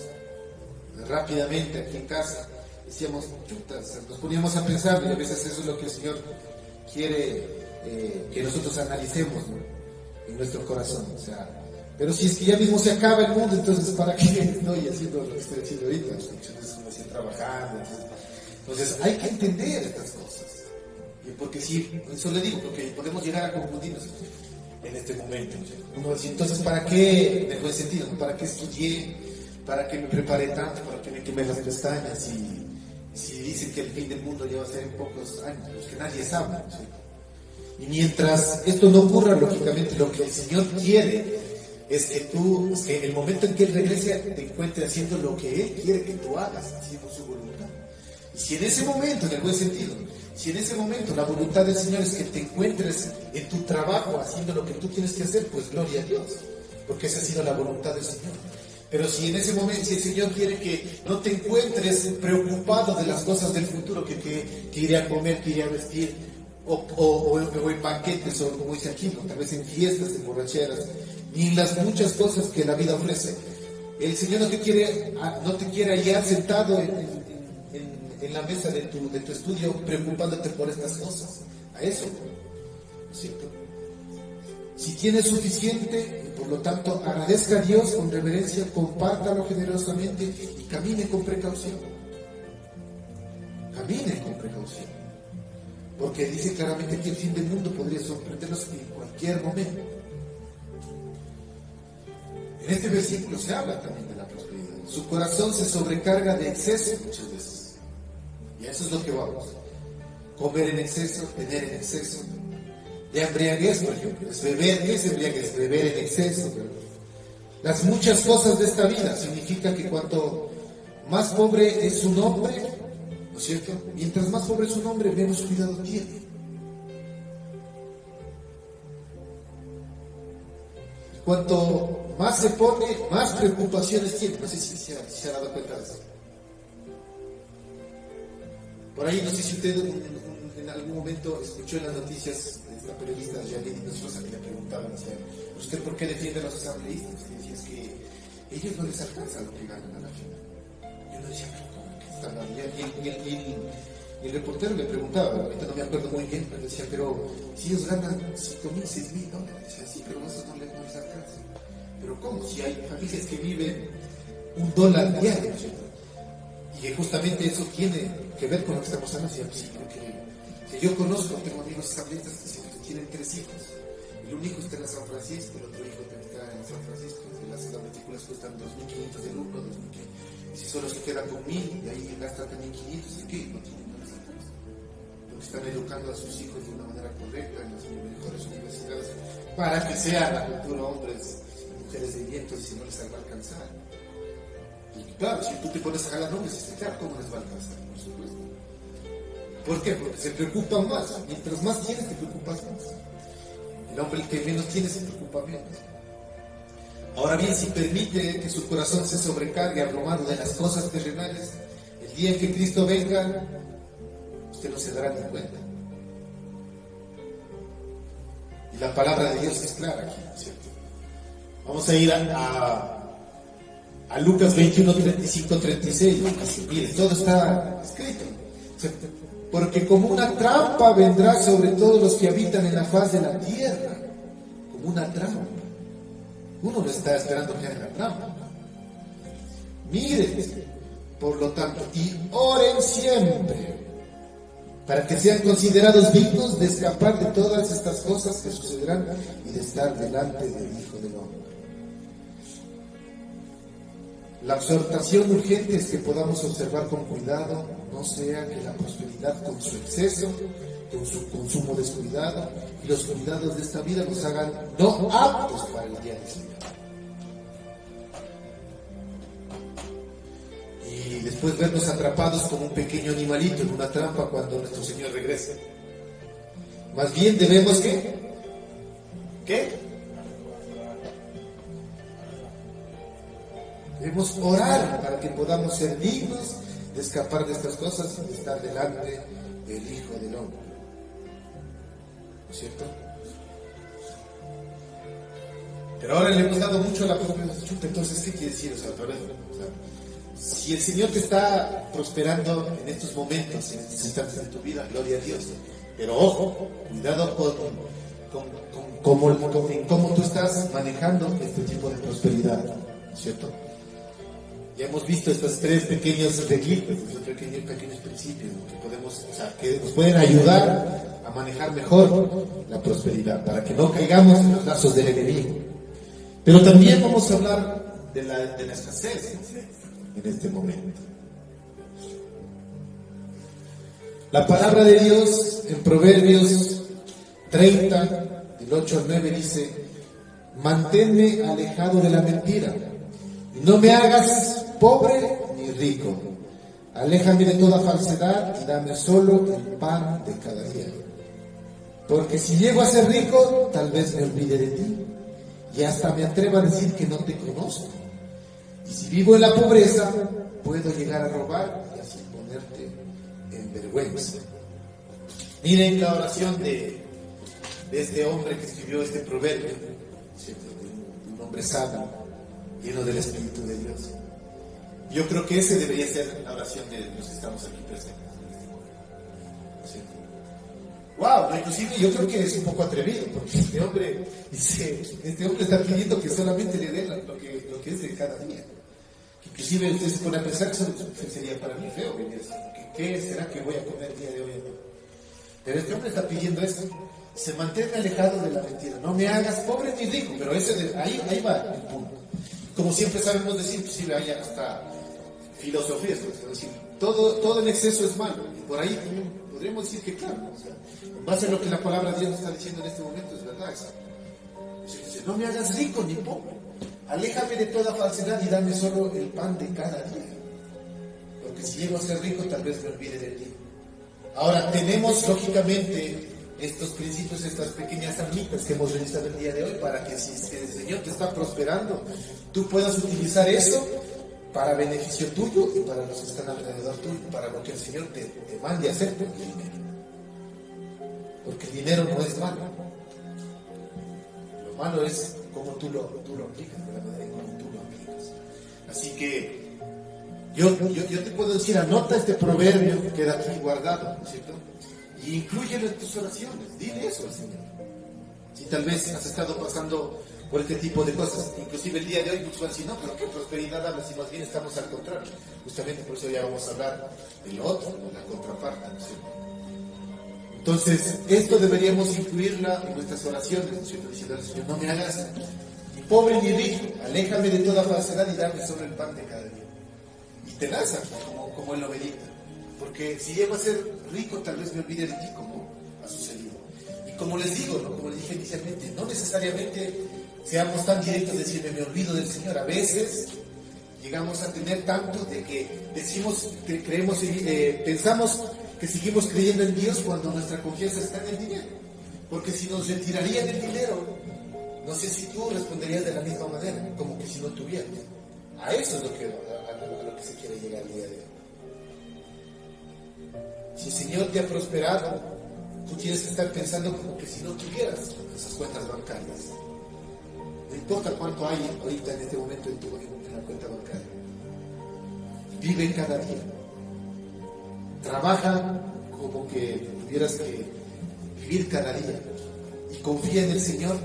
rápidamente aquí en casa, decíamos, chutas, nos poníamos a pensar, y a veces eso es lo que el Señor quiere que nosotros analicemos, ¿no? En nuestro corazón, o sea, pero si es que ya mismo se acaba el mundo, entonces ¿para qué estoy haciendo lo que estoy haciendo ahorita? Entonces me estoy trabajando, entonces hay que entender estas cosas, porque si, eso le digo, porque podemos llegar a confundirnos en este momento. Uno dice, entonces ¿para qué? En el buen sentido, ¿no? ¿Para qué estudié? ¿Para qué me preparé tanto? ¿Para qué me quemé las pestañas? Y si dicen que el fin del mundo ya va a ser en pocos años, pues que nadie sabe, ¿sí? Y mientras esto no ocurra, lógicamente lo que el Señor quiere es que en el momento en que Él regrese te encuentre haciendo lo que Él quiere que tú hagas, haciendo su voluntad. Y si en ese momento, en el buen sentido, si en ese momento la voluntad del Señor es que te encuentres en tu trabajo haciendo lo que tú tienes que hacer, pues gloria a Dios, porque esa ha sido la voluntad del Señor. Pero si en ese momento, si el Señor quiere que no te encuentres preocupado de las cosas del futuro, que iré a comer, que iré a vestir, o en banquetes, o como dice aquí, ¿no? Tal vez en fiestas, en borracheras, ni en las muchas cosas que la vida ofrece. El Señor no te quiere hallar sentado en la mesa de tu estudio preocupándote por estas cosas. A eso, ¿no es cierto? Si tienes suficiente, por lo tanto, agradezca a Dios con reverencia, compártalo generosamente y camine con precaución. Camine con precaución. Porque dice claramente que el fin del mundo podría sorprendernos en cualquier momento. En este versículo se habla también de la prosperidad. Su corazón se sobrecarga de exceso muchas veces. Y a eso es lo que vamos. Comer en exceso, tener en exceso. De embriaguez, por ejemplo, es beber. ¿Qué es embriaguez? Beber en exceso. Las muchas cosas de esta vida significa que cuanto más pobre es un hombre, ¿no es cierto? Mientras más pobre es un hombre, menos cuidado tiene. Cuanto más se pone, más preocupaciones tiene. No sé si se ha dado cuenta de eso. Por ahí, no sé si usted en algún momento escuchó en las noticias de esta periodista Janine Rosa que le preguntaban, decía, ¿usted por qué defiende a los asambleístas? Y decía, es que ellos no les alcanza lo que ganan a la final. Yo no decía, pero ¿cómo que están hablando? Y el reportero le preguntaba, ahorita no me acuerdo muy bien, pero decía, pero si ellos ganan 5.000, 6.000 dólares, decía, sí, pero eso no les alcanza. Pero ¿cómo? Si hay familias que viven $1 diario, ¿cierto? Y que justamente eso tiene que ver con lo que estamos hablando. Sí, que yo conozco, tengo amigos asambleístas que tienen 3 hijos. El un hijo está en San Francisco, el otro hijo está en San Francisco. Las matrículas cuestan $2.500 del uno, $2.500. Y si solo se queda con 1.000 y ahí gastan también 500, ¿y qué? No tienen nada de alcanza. Porque están educando a sus hijos de una manera correcta en las mejores universidades para que sean a futuro hombres y mujeres de bien, entonces si no les va a alcanzar. Y claro, si tú te pones a jalar nombres, claro, ¿cómo les va a alcanzar? Por supuesto. ¿Por qué? Porque se preocupan más. Mientras más tienes, te preocupas más. El hombre que menos tiene se preocupa menos. Ahora bien, si permite que su corazón se sobrecargue abrumado de las cosas terrenales, el día en que Cristo venga, usted no se dará ni cuenta. Y la palabra de Dios es clara aquí, ¿cierto? Vamos a ir a Lucas 21, 35, 36. Mire, todo está escrito. ¿Cierto? Porque como una trampa vendrá sobre todos los que habitan en la faz de la tierra. Como una trampa. Uno no está esperando que haga la trampa. Miren, por lo tanto, y oren siempre, para que sean considerados dignos de escapar de todas estas cosas que sucederán y de estar delante del Hijo del Hombre. La exhortación urgente es que podamos observar con cuidado, no sea que la prosperidad con su exceso, con su consumo descuidado y los cuidados de esta vida nos hagan no aptos para el día del Señor. Y después vernos atrapados como un pequeño animalito en una trampa cuando nuestro Señor regrese. Más bien debemos ¿qué? Debemos orar para que podamos ser dignos de escapar de estas cosas y de estar delante del Hijo del Hombre. ¿No es cierto? Pero ahora le hemos dado mucho a la prosperidad. Entonces, ¿qué quiere decir? O sea, si el Señor te está prosperando en estos momentos, en estos instantes de tu vida, gloria a Dios. Pero ojo, cuidado con cómo tú estás manejando este tipo de prosperidad, ¿no es cierto? Ya hemos visto estas tres pequeños reglitos, estos pequeños principios que nos pueden ayudar a manejar mejor la prosperidad, para que no caigamos en los lazos del enemigo. Pero también vamos a hablar de la escasez en este momento. La palabra de Dios en Proverbios 30, del 8 al 9 dice: manténme alejado de la mentira, y no me hagas pobre ni rico. Aléjame de toda falsedad y dame solo el pan de cada día. Porque si llego a ser rico, tal vez me olvide de ti y hasta me atreva a decir que no te conozco. Y si vivo en la pobreza, puedo llegar a robar y así ponerte en vergüenza. Miren la oración de este hombre que escribió este proverbio, de un hombre sabio, lleno del Espíritu de Dios. Yo creo que ese debería ser la oración de los que estamos aquí presentes. ¿Sí? Wow, no, inclusive yo creo que es un poco atrevido, porque este hombre está pidiendo que solamente le den lo que es de cada día. Inclusive usted se pone a pensar que eso sería para mí feo, ¿qué será que voy a comer el día de hoy? Pero este hombre está pidiendo eso: se mantenga alejado de la mentira, no me hagas pobre ni rico. Pero ahí va el punto. Como siempre sabemos decir, inclusive hay hasta filosofías, es decir, todo en exceso es malo. Y por ahí podríamos decir que claro, en base a lo que la palabra de Dios nos está diciendo en este momento, es verdad eso. Dice, no me hagas rico ni pobre, aléjame de toda falsedad y dame solo el pan de cada día. Porque si llego a ser rico, tal vez me olvide de ti. Ahora, tenemos lógicamente estos principios, estas pequeñas armitas que hemos realizado el día de hoy, para que si el Señor te está prosperando, tú puedas utilizar eso para beneficio tuyo y para los que están alrededor tuyo, para lo que el Señor te mande a hacer con el dinero. Porque el dinero no es malo. Lo malo es cómo tú lo aplicas, de la manera en cómo tú lo aplicas. Así que yo te puedo decir, anota este proverbio que queda aquí guardado, ¿no es cierto? Y inclúyelo en tus oraciones, dile eso al Señor. Si tal vez has estado pasando por este tipo de cosas, inclusive el día de hoy muchos van a decir, no, pero qué prosperidad habla, si más bien estamos al contrario. Justamente por eso ya vamos a hablar de lo otro, de la contraparte, ¿no es cierto? Entonces, esto deberíamos incluirla en nuestras oraciones, ¿no es cierto? Diciendo al Señor, no me hagas ni pobre ni rico, aléjame de toda falsedad y dame solo el pan de cada día. Y te das aquí, como Él lo medita. Porque si llego a ser rico, tal vez me olvide de ti, como ha sucedido. Y como les digo, ¿no? Como les dije inicialmente, no necesariamente seamos tan directos de decirme me olvido del Señor. A veces llegamos a tener tanto de que decimos, que creemos, pensamos que seguimos creyendo en Dios cuando nuestra confianza está en el dinero. Porque si nos retirarían el dinero, no sé si tú responderías de la misma manera, como que si no tuvieras. A eso es a lo que se quiere llegar el día de hoy. Si el Señor te ha prosperado, tú tienes que estar pensando como que si no tuvieras esas cuentas bancarias. No importa cuánto hay ahorita en este momento en la cuenta bancaria. Vive cada día. Trabaja como que tuvieras que vivir cada día. Y confía en el Señor,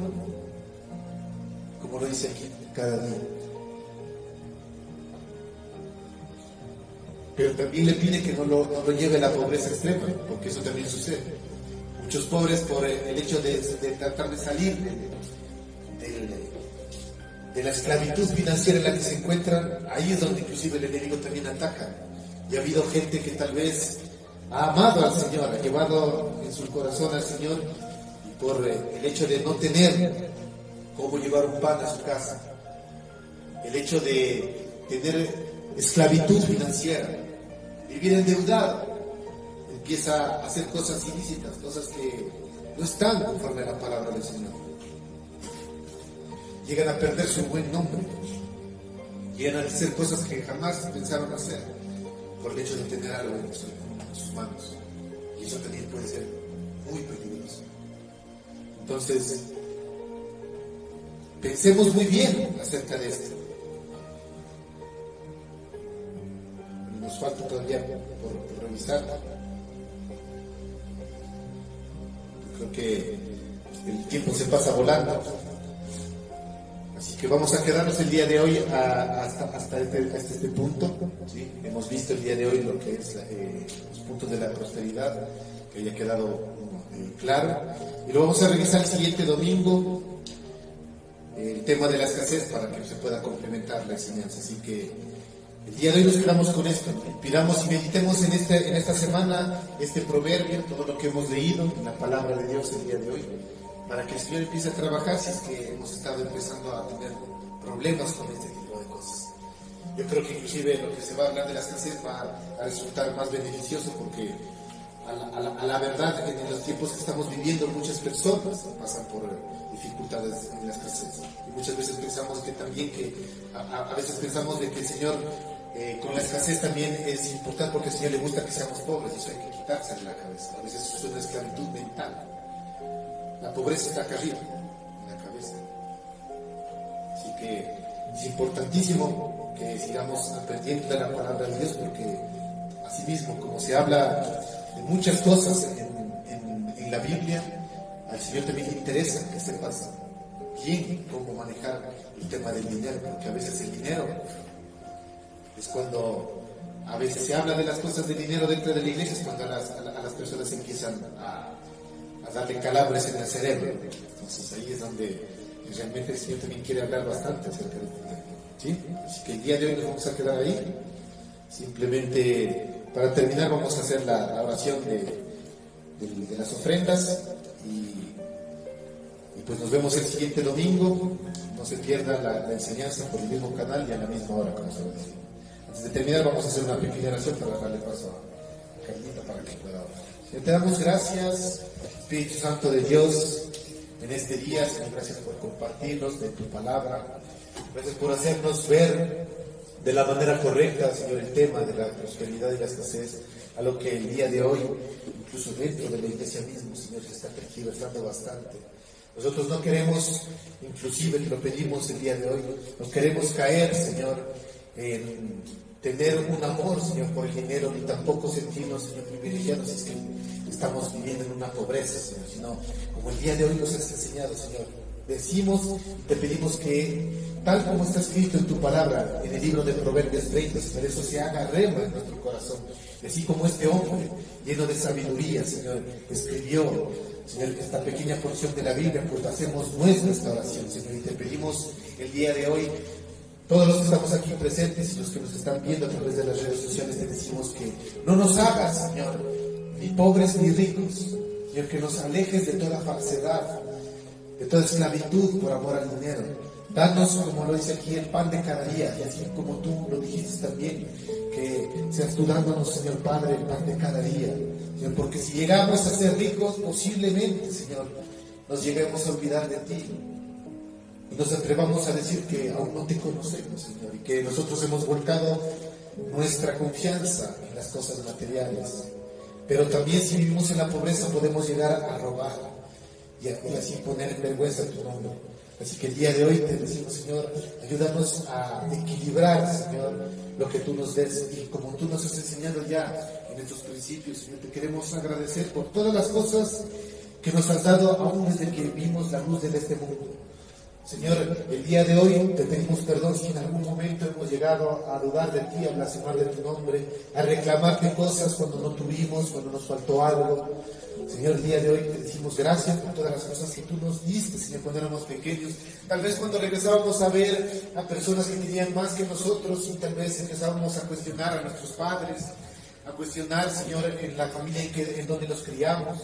como lo dice aquí, cada día. Pero también le pide que no lo lleve a la pobreza extrema, porque eso también sucede. Muchos pobres, por el hecho de tratar de salir de la esclavitud financiera en la que se encuentran, ahí es donde inclusive el enemigo también ataca. Y ha habido gente que tal vez ha amado al Señor, ha llevado en su corazón al Señor, y por el hecho de no tener cómo llevar un pan a su casa, el hecho de tener esclavitud financiera, vivir endeudado, empieza a hacer cosas ilícitas, cosas que no están conforme a la palabra del Señor. Llegan a perder su buen nombre, llegan a hacer cosas que jamás pensaron hacer por el hecho de tener algo en sus manos, y eso también puede ser muy peligroso. Entonces, pensemos muy bien acerca de esto. Nos falta todavía por revisar. Creo que el tiempo se pasa volando. Así que vamos a quedarnos el día de hoy hasta este punto. ¿Sí? Hemos visto el día de hoy lo que es los puntos de la prosperidad, que haya quedado claro. Y lo vamos a revisar el siguiente domingo, el tema de la escasez, para que se pueda complementar la enseñanza. Así que el día de hoy nos quedamos con esto. Pidamos y meditemos en esta semana este proverbio, todo lo que hemos leído en la palabra de Dios el día de hoy, para que el Señor empiece a trabajar si es que hemos estado empezando a tener problemas con este tipo de cosas. Yo creo que inclusive lo que se va a hablar de la escasez va a resultar más beneficioso, porque a la verdad, en los tiempos que estamos viviendo, muchas personas pasan por dificultades en la escasez. Y muchas veces pensamos que también a veces pensamos de que el Señor con la escasez también es importante, porque al Señor le gusta que seamos pobres, y eso hay que quitarse de la cabeza. A veces eso es una esclavitud mental. La pobreza está acá arriba, en la cabeza. Así que es importantísimo que sigamos aprendiendo de la palabra de Dios, porque asimismo, como se habla de muchas cosas en la Biblia, al Señor también le interesa que sepas bien cómo manejar el tema del dinero, porque a veces el dinero es cuando a veces se habla de las cosas de dinero dentro de la iglesia, es cuando a las personas empiezan a darle calambres en el cerebro. Entonces ahí es donde realmente el Señor también quiere hablar bastante acerca de este tema, ¿sí? Así que el día de hoy nos vamos a quedar ahí. Simplemente para terminar vamos a hacer la oración de las ofrendas, y pues nos vemos el siguiente domingo. No se pierda la enseñanza por el mismo canal y a la misma hora, como se va a decir. Antes de terminar vamos a hacer una pequeña oración para darle paso a Carlita para que pueda orar. Señor, te damos gracias, Espíritu Santo de Dios, en este día. Señor, gracias por compartirnos de tu palabra. Gracias por hacernos ver de la manera correcta, Señor, el tema de la prosperidad y la escasez, a lo que el día de hoy, incluso dentro de la iglesia misma, Señor, se está tergiversando bastante. Nosotros no queremos, inclusive te lo pedimos el día de hoy, no queremos caer, Señor, en tener un amor, Señor, por el dinero, ni tampoco sentirnos, Señor, privilegiados si es que estamos viviendo en una pobreza, Señor, sino como el día de hoy nos has enseñado, Señor. Decimos y te pedimos que, tal como está escrito en tu palabra, en el libro de Proverbios 30, Señor, eso se haga rema en nuestro corazón. Y así como este hombre, lleno de sabiduría, Señor, escribió, Señor, esta pequeña porción de la Biblia, pues hacemos nuestra esta oración, Señor, y te pedimos el día de hoy, todos los que estamos aquí presentes y los que nos están viendo a través de las redes sociales, te decimos que no nos hagas, Señor, ni pobres ni ricos, Señor, que nos alejes de toda falsedad, de toda esclavitud por amor al dinero. Danos, como lo dice aquí, el pan de cada día, y así como tú lo dijiste también, que seas tú dándonos, Señor Padre, el pan de cada día, Señor, porque si llegamos a ser ricos, posiblemente, Señor, nos lleguemos a olvidar de ti, y nos atrevamos a decir que aún no te conocemos, Señor, y que nosotros hemos volcado nuestra confianza en las cosas materiales. pero también si vivimos en la pobreza podemos llegar a robar y así poner en vergüenza tu nombre. Así que el día de hoy te decimos, Señor, ayúdanos a equilibrar, Señor, lo que tú nos des, y como tú nos has enseñado ya en estos principios, Señor, te queremos agradecer por todas las cosas que nos has dado aún desde que vimos la luz de este mundo. Señor, el día de hoy te pedimos perdón si en algún momento hemos llegado a dudar de ti, a blasfemar de tu nombre, a reclamarte cosas cuando no tuvimos, cuando nos faltó algo. Señor, el día de hoy te decimos gracias por todas las cosas que tú nos diste, Señor, cuando éramos pequeños. Tal vez cuando regresábamos a ver a personas que tenían más que nosotros y tal vez empezábamos a cuestionar a nuestros padres, a cuestionar, Señor, en la familia en donde nos criamos.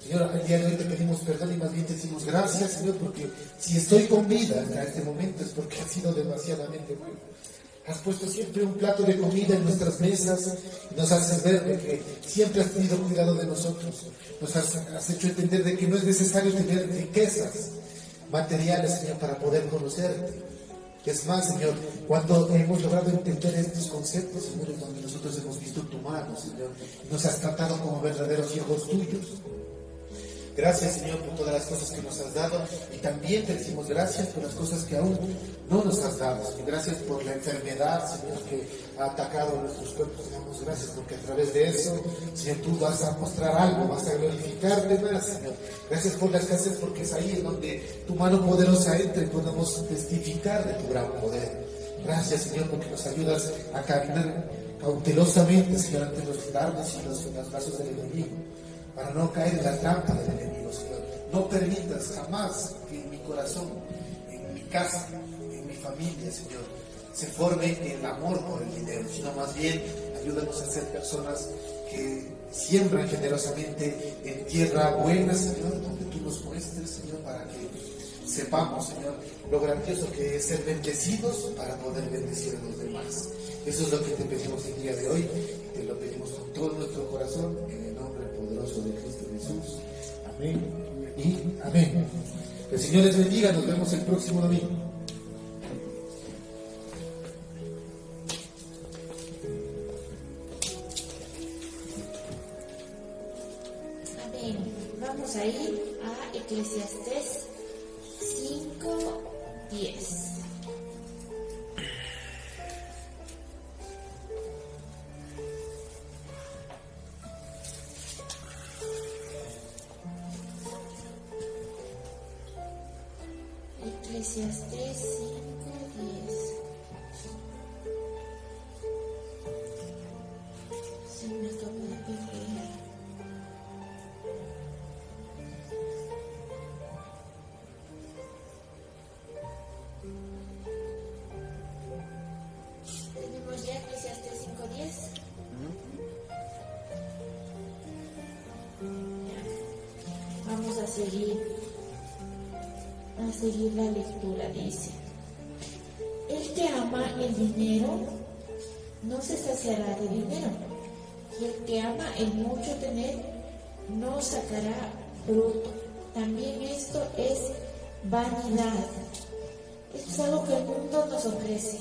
Señor, el día de hoy te pedimos perdón y más bien te decimos gracias, Señor, porque si estoy con vida hasta este momento es porque has sido demasiadamente bueno. Has puesto siempre un plato de comida en nuestras mesas y nos haces ver de que siempre has tenido cuidado de nosotros. Nos has hecho entender de que no es necesario tener riquezas materiales, Señor, para poder conocerte. Es más, Señor, cuando hemos logrado entender estos conceptos, Señor, es donde nosotros hemos visto tu mano, Señor, y nos has tratado como verdaderos hijos tuyos. Gracias, Señor, por todas las cosas que nos has dado, y también te decimos gracias por las cosas que aún no nos has dado, Señor. Gracias por la enfermedad, Señor, que ha atacado a nuestros cuerpos. Te damos gracias porque a través de eso, Señor, tú vas a mostrar algo, vas a glorificarte más, Señor. Gracias por la escasez, porque es ahí en donde tu mano poderosa entra y podemos testificar de tu gran poder. Gracias, Señor, porque nos ayudas a caminar cautelosamente, Señor, ante los dardos y los brazos del enemigo, para no caer en la trampa del enemigo, Señor. No permitas jamás que en mi corazón, en mi casa, en mi familia, Señor, se forme el amor por el dinero, sino más bien ayúdanos a ser personas que siembran generosamente en tierra buena, Señor, donde tú nos muestres, Señor, para que sepamos, Señor, lo grandioso que es ser bendecidos para poder bendecir a los demás. Eso es lo que te pedimos el día de hoy, y te lo pedimos con todo nuestro corazón, en el nombre poderoso de Cristo Jesús. Amén y amén. El Señor les bendiga, nos vemos el próximo domingo. Amén. Vamos a ir a Eclesiastés 5:10. Eclesiastés 5:10. Se me acabó de perder. Tenemos ya Eclesiastés 5:10. Vamos a seguir la lectura. Dice: el que ama el dinero no se saciará de dinero, y el que ama el mucho tener no sacará fruto. También esto es vanidad. Esto es algo que el mundo nos ofrece.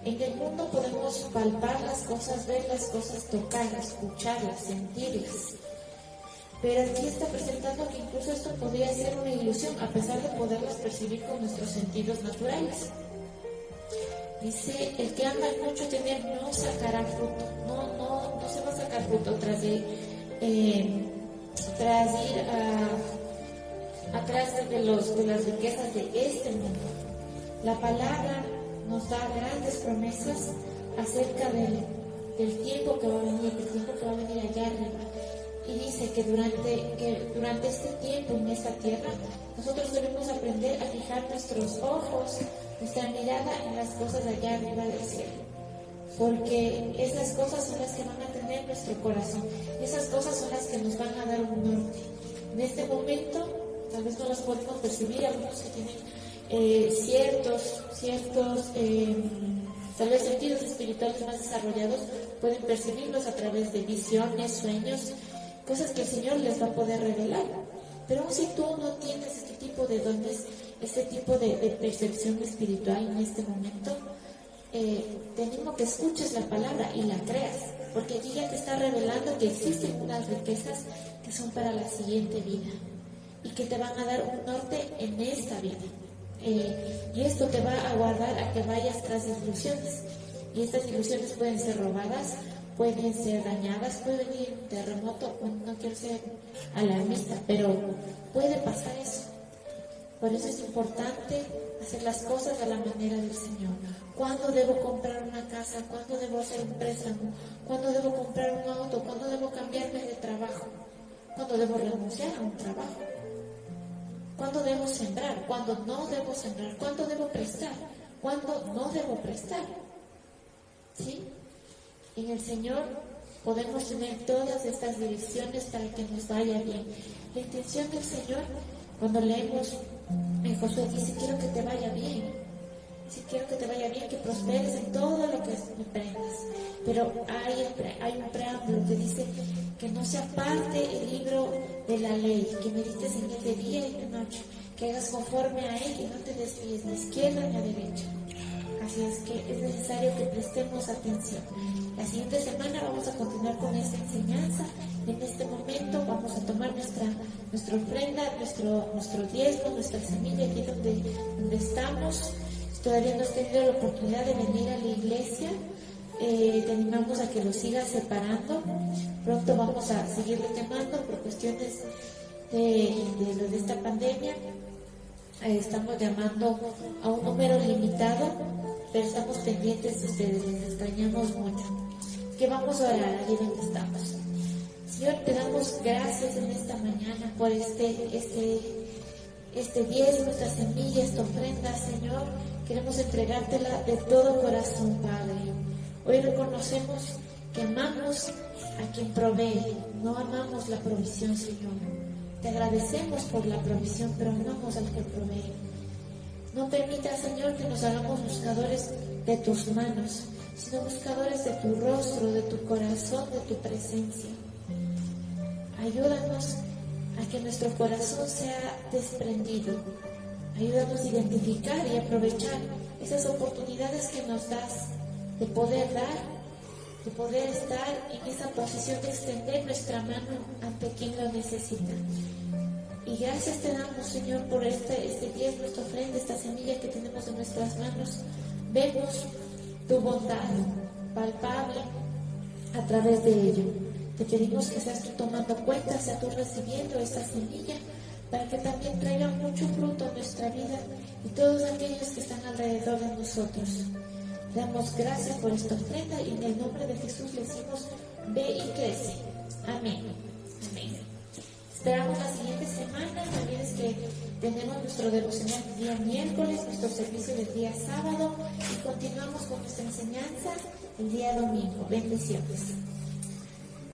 En el mundo podemos palpar las cosas, ver las cosas, tocarlas, escucharlas, sentirlas. Pero aquí está presentando que incluso esto podría ser una ilusión, a pesar de poderlas percibir con nuestros sentidos naturales. Dice: el que ama el mucho tener no sacará fruto. No se va a sacar fruto tras ir atrás de las riquezas de este mundo. La palabra nos da grandes promesas acerca del tiempo que va a venir, del tiempo que va a venir allá arriba. Y dice que durante este tiempo en esta tierra, nosotros debemos aprender a fijar nuestros ojos, nuestra mirada en las cosas allá arriba del cielo. Porque esas cosas son las que van a tener nuestro corazón. Esas cosas son las que nos van a dar un norte. En este momento, tal vez no las podemos percibir, algunos que tienen ciertos tal vez sentidos espirituales más desarrollados pueden percibirlos a través de visiones, sueños, cosas que el Señor les va a poder revelar. Pero aun si tú no tienes este tipo de dones, este tipo de percepción espiritual en este momento, te animo que escuches la palabra y la creas. porque aquí ya te está revelando que existen unas riquezas que son para la siguiente vida y que te van a dar un norte en esta vida. Y esto te va a guardar a que vayas tras ilusiones, y estas ilusiones pueden ser robadas, pueden ser dañadas, puede venir un terremoto. Bueno, no quiero ser alarmista, pero puede pasar eso. Por eso es importante hacer las cosas a la manera del Señor. ¿Cuándo debo comprar una casa? ¿Cuándo debo hacer un préstamo? ¿Cuándo debo comprar un auto? ¿Cuándo debo cambiarme de trabajo? ¿Cuándo debo renunciar a un trabajo? ¿Cuándo debo sembrar? ¿Cuándo no debo sembrar? ¿Cuándo debo prestar? ¿Cuándo no debo prestar? ¿Sí? En el Señor podemos tener todas estas direcciones para que nos vaya bien. La intención del Señor, cuando leemos en Josué, dice: quiero que te vaya bien. Dice: quiero que te vaya bien, que prosperes en todo lo que emprendas. Pero hay un preámbulo que dice que no se aparte el libro de la ley, que medites en él de día y de noche, que hagas conforme a él y no te desvíes ni a izquierda ni a derecha. Así es que es necesario que prestemos atención. La siguiente semana vamos a continuar con esta enseñanza. En este momento vamos a tomar nuestra ofrenda, nuestro diezmo, nuestra semilla aquí donde estamos. Si todavía no has tenido la oportunidad de venir a la iglesia, te animamos a que lo sigas separando. Pronto vamos a seguirlo quemando por cuestiones de esta pandemia. Estamos llamando a un número limitado, pero estamos pendientes de ustedes, les extrañamos mucho. Que vamos a orar allí donde estamos. Señor, te damos gracias en esta mañana por este diezmo, esta semilla, esta ofrenda, Señor. Queremos entregártela de todo corazón, Padre. Hoy reconocemos que amamos a quien provee, no amamos la provisión, Señor. Te agradecemos por la provisión, pero amamos al que provee. No permitas, Señor, que nos hagamos buscadores de tus manos, sino buscadores de tu rostro, de tu corazón, de tu presencia. Ayúdanos a que nuestro corazón sea desprendido. Ayúdanos a identificar y aprovechar esas oportunidades que nos das de poder dar, de poder estar en esa posición de extender nuestra mano ante quien lo necesita. Y gracias te damos, Señor, por este diezmo, esta ofrenda, esta semilla que tenemos en nuestras manos. Vemos tu bondad palpable a través de ello. Te pedimos que seas tú tomando cuenta, seas tú recibiendo esta semilla, para que también traiga mucho fruto a nuestra vida y todos aquellos que están alrededor de nosotros. Te damos gracias por esta ofrenda y en el nombre de Jesús le decimos: ve y crece. Amén. Amén. Esperamos la siguiente semana. No olvides que tenemos nuestro devocional el día miércoles, nuestro servicio del día sábado y continuamos con nuestra enseñanza el día domingo. Bendiciones.